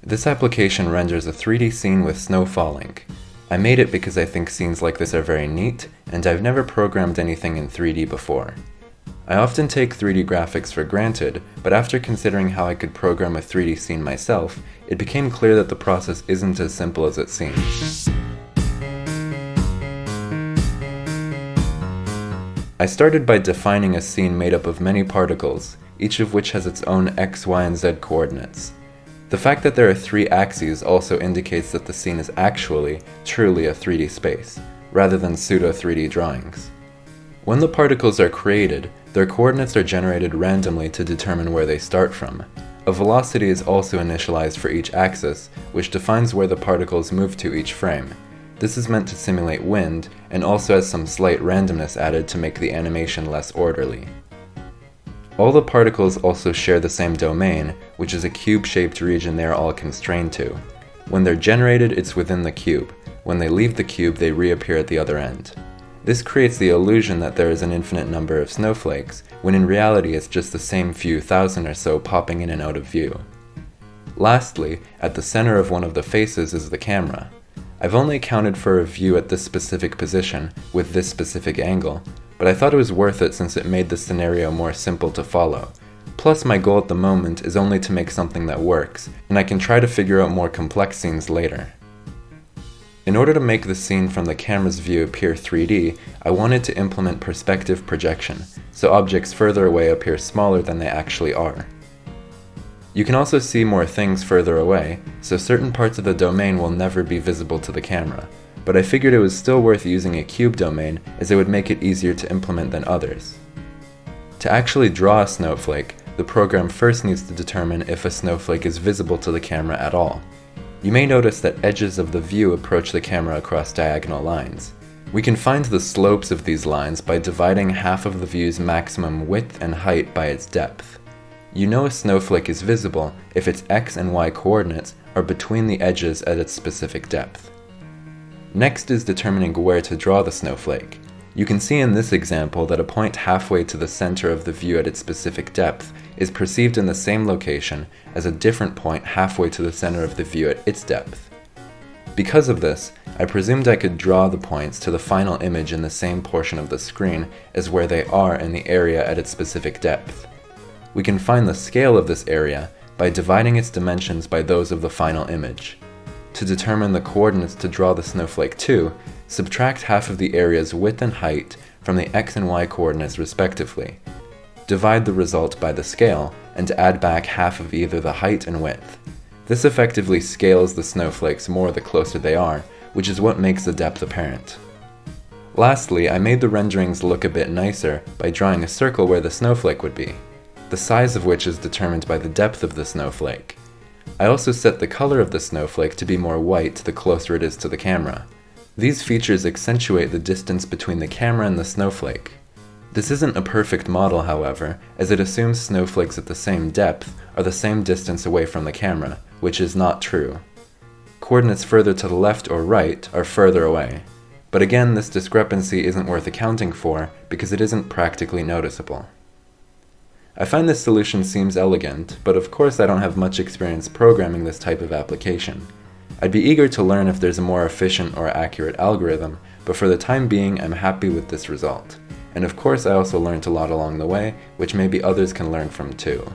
This application renders a 3D scene with snow falling. I made it because I think scenes like this are very neat, and I've never programmed anything in 3D before. I often take 3D graphics for granted, but after considering how I could program a 3D scene myself, it became clear that the process isn't as simple as it seems. I started by defining a scene made up of many particles, each of which has its own x, y, and z coordinates. The fact that there are 3 axes also indicates that the scene is actually, truly a 3D space, rather than pseudo 3D drawings. When the particles are created, their coordinates are generated randomly to determine where they start from. A velocity is also initialized for each axis, which defines where the particles move to each frame. This is meant to simulate wind, and also has some slight randomness added to make the animation less orderly. All the particles also share the same domain, which is a cube-shaped region they are all constrained to. When they're generated, it's within the cube. When they leave the cube, they reappear at the other end. This creates the illusion that there is an infinite number of snowflakes, when in reality it's just the same few thousand or so popping in and out of view. Lastly, at the center of one of the faces is the camera. I've only accounted for a view at this specific position, with this specific angle, but I thought it was worth it since it made the scenario more simple to follow. Plus, my goal at the moment is only to make something that works, and I can try to figure out more complex scenes later. In order to make the scene from the camera's view appear 3D, I wanted to implement perspective projection, so objects further away appear smaller than they actually are. You can also see more things further away, so certain parts of the domain will never be visible to the camera, but I figured it was still worth using a cube domain as it would make it easier to implement than others. To actually draw a snowflake, the program first needs to determine if a snowflake is visible to the camera at all. You may notice that edges of the view approach the camera across diagonal lines. We can find the slopes of these lines by dividing half of the view's maximum width and height by its depth. You know a snowflake is visible if its x and y coordinates are between the edges at its specific depth. Next is determining where to draw the snowflake. You can see in this example that a point halfway to the center of the view at its specific depth is perceived in the same location as a different point halfway to the center of the view at its depth. Because of this, I presumed I could draw the points to the final image in the same portion of the screen as where they are in the area at its specific depth. We can find the scale of this area by dividing its dimensions by those of the final image. To determine the coordinates to draw the snowflake to, subtract half of the area's width and height from the x and y coordinates respectively. Divide the result by the scale, and add back half of either the height and width. This effectively scales the snowflakes more the closer they are, which is what makes the depth apparent. Lastly, I made the renderings look a bit nicer by drawing a circle where the snowflake would be, the size of which is determined by the depth of the snowflake. I also set the color of the snowflake to be more white the closer it is to the camera. These features accentuate the distance between the camera and the snowflake. This isn't a perfect model, however, as it assumes snowflakes at the same depth are the same distance away from the camera, which is not true. Coordinates further to the left or right are further away. But again, this discrepancy isn't worth accounting for because it isn't practically noticeable. I find this solution seems elegant, but of course I don't have much experience programming this type of application. I'd be eager to learn if there's a more efficient or accurate algorithm, but for the time being I'm happy with this result. And of course I also learned a lot along the way, which maybe others can learn from too.